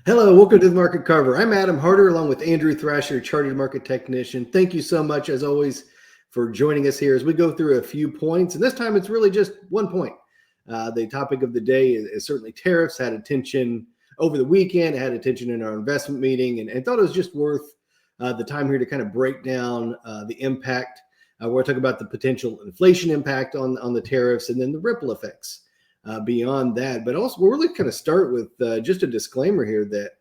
Hello, welcome to the Market Cover. I'm Adam Harter along with Andrew Thrasher, Chartered Market Technician. Thank you so much, as always, for joining us here as we go through a few points. And this time it's really just one point. The topic of the day is certainly tariffs. Had attention over the weekend, had attention in our investment meeting, and thought it was just worth the time here to kind of break down the impact. We're going to talk about the potential inflation impact on the tariffs and then the ripple effects. Beyond that, but also we'll really kind of start with just a disclaimer here that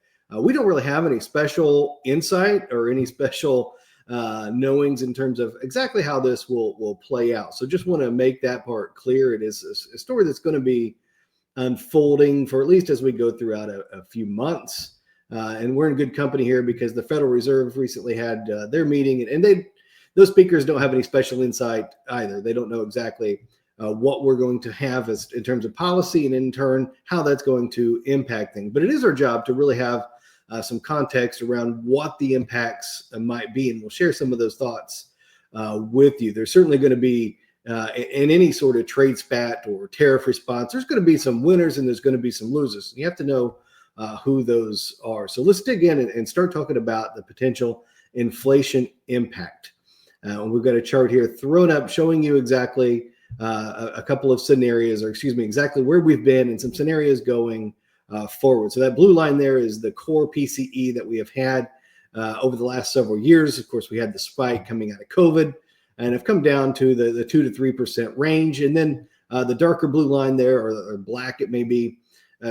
we don't really have any special insight or any special knowings in terms of exactly how this will play out. So just want to make that part clear. It is a story that's going to be unfolding for at least as we go throughout a few months. And we're in good company here because the Federal Reserve recently had their meeting, and those speakers don't have any special insight either. They don't know exactly what we're going to have as in terms of policy, and in turn how that's going to impact things. But it is our job to really have some context around what the impacts might be, and we'll share some of those thoughts with you. There's certainly going to be in any sort of trade spat or tariff response, there's going to be some winners and there's going to be some losers. You have to know who those are. So let's dig in and start talking about the potential inflation impact. We've got a chart here thrown up showing you exactly a couple of scenarios, or excuse me, exactly where we've been and some scenarios going forward. So that blue line there is the core PCE that we have had over the last several years. Of course, we had the spike coming out of COVID and have come down to the 2 to 3% range. And then the darker blue line there, or black it may be,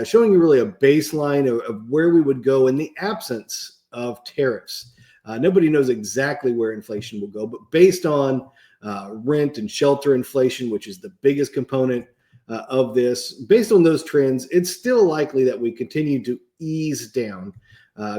showing you really a baseline of where we would go in the absence of tariffs. Nobody knows exactly where inflation will go, but based on rent and shelter inflation, which is the biggest component of this. Based on those trends, it's still likely that we continue to ease down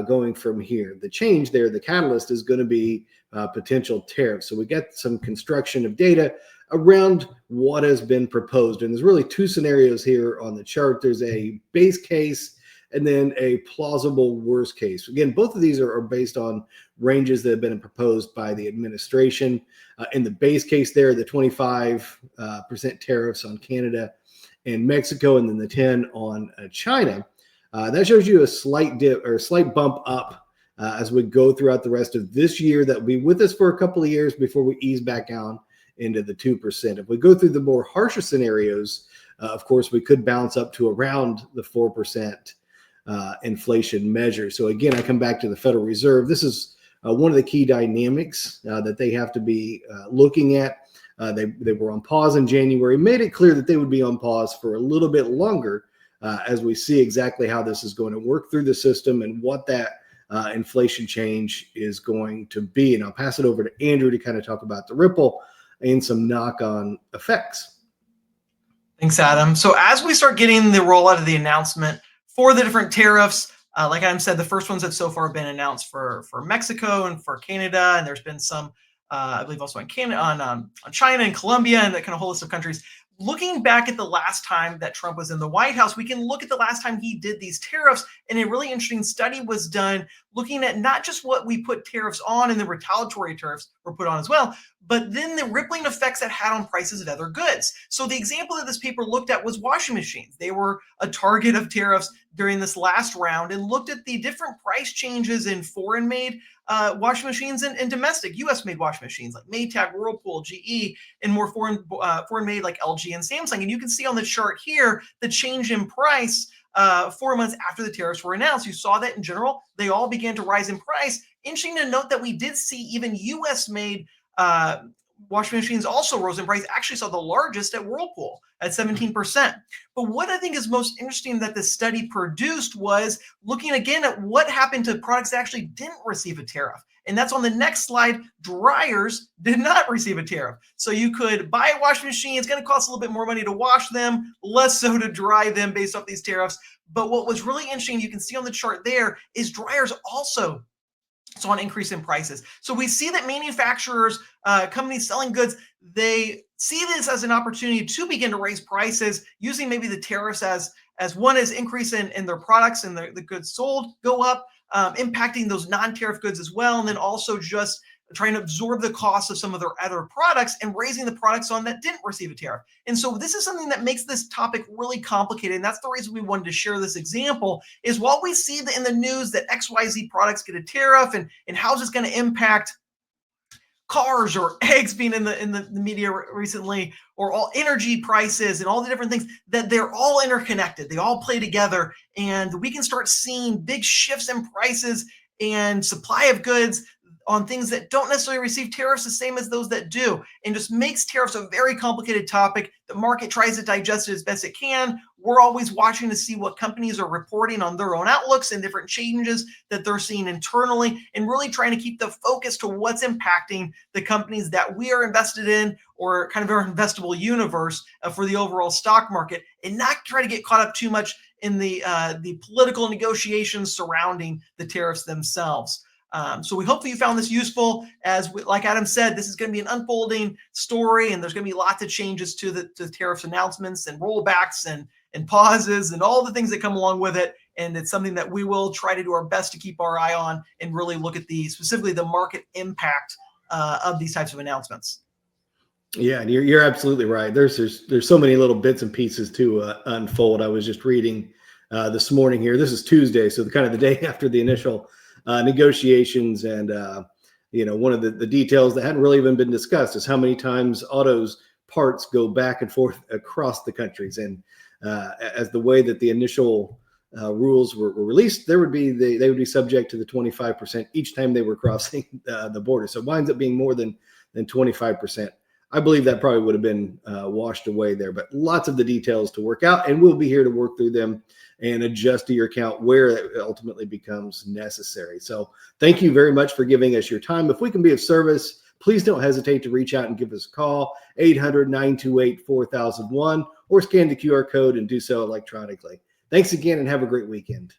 going from here. The change there, the catalyst, is going to be potential tariffs. So we get some construction of data around what has been proposed. And there's really two scenarios here on the chart. There's a base case and then a plausible worst case. Again, both of these are based on ranges that have been proposed by the administration. In the base case there, the 25% tariffs on Canada and Mexico, and then the 10 on China. That shows you a slight dip or a slight bump up as we go throughout the rest of this year. That will be with us for a couple of years before we ease back down into the 2%. If we go through the more harsher scenarios, of course, we could bounce up to around the 4% inflation measure. So again, I come back to the Federal Reserve. This is one of the key dynamics that they have to be looking at. They were on pause in January, made it clear that they would be on pause for a little bit longer as we see exactly how this is going to work through the system and what that inflation change is going to be. And I'll pass it over to Andrew to kind of talk about the ripple and some knock-on effects. Thanks, Adam. So as we start getting the rollout of the announcement for the different tariffs, like Adam said, the first ones have so far been announced for Mexico and for Canada, and there's been some, I believe, also on Canada, on China and Colombia, and that kind of whole list of countries. Looking back at the last time that Trump was in the White House, we can look at the last time he did these tariffs, and a really interesting study was done looking at not just what we put tariffs on and the retaliatory tariffs were put on as well, but then the rippling effects that had on prices of other goods. So the example that this paper looked at was washing machines. They were a target of tariffs during this last round, and looked at the different price changes in foreign-made washing machines and domestic US-made washing machines like Maytag, Whirlpool, GE, and more foreign-made like LG and Samsung. And you can see on the chart here the change in price 4 months after the tariffs were announced. You saw that in general, they all began to rise in price. Interesting to note that we did see even US-made washing machines also rose in price. Actually saw the largest at Whirlpool at 17%. But what I think is most interesting that this study produced was looking again at what happened to products that actually didn't receive a tariff. And that's on the next slide. Dryers did not receive a tariff. So you could buy a washing machine. It's going to cost a little bit more money to wash them, less so to dry them based off these tariffs. But what was really interesting, you can see on the chart there, is dryers also saw an increase in prices. So we see that manufacturers, companies selling goods, they see this as an opportunity to begin to raise prices using maybe the tariffs as one is increase in their products and the goods sold go up, impacting those non-tariff goods as well. And then also just trying to absorb the cost of some of their other products and raising the products on that didn't receive a tariff. And so this is something that makes this topic really complicated. And that's the reason we wanted to share this example is while we see in the news that XYZ products get a tariff and how's this going to impact cars or eggs being in the media recently, or all energy prices and all the different things, that they're all interconnected. They all play together, and we can start seeing big shifts in prices and supply of goods on things that don't necessarily receive tariffs the same as those that do, and just makes tariffs a very complicated topic. The market tries to digest it as best it can. We're always watching to see what companies are reporting on their own outlooks and different changes that they're seeing internally, and really trying to keep the focus to what's impacting the companies that we are invested in, or kind of our investable universe for the overall stock market, and not try to get caught up too much in the political negotiations surrounding the tariffs themselves. So we hope that you found this useful. Like Adam said, this is going to be an unfolding story, and there's going to be lots of changes to the tariffs announcements and rollbacks and pauses and all the things that come along with it. And it's something that we will try to do our best to keep our eye on and really look at specifically the market impact of these types of announcements. Yeah, and you're absolutely right. There's so many little bits and pieces to unfold. I was just reading this morning here. This is Tuesday, so kind of the day after the initial negotiations, and one of the details that hadn't really even been discussed is how many times autos parts go back and forth across the countries. And as the way that the initial rules were released, they would be subject to the 25% each time they were crossing the border. So it winds up being more than 25%. I believe that probably would have been washed away there, but lots of the details to work out, and we'll be here to work through them and adjust to your account where it ultimately becomes necessary. So thank you very much for giving us your time. If we can be of service, please don't hesitate to reach out and give us a call, 800-928-4001, or scan the QR code and do so electronically. Thanks again, and have a great weekend.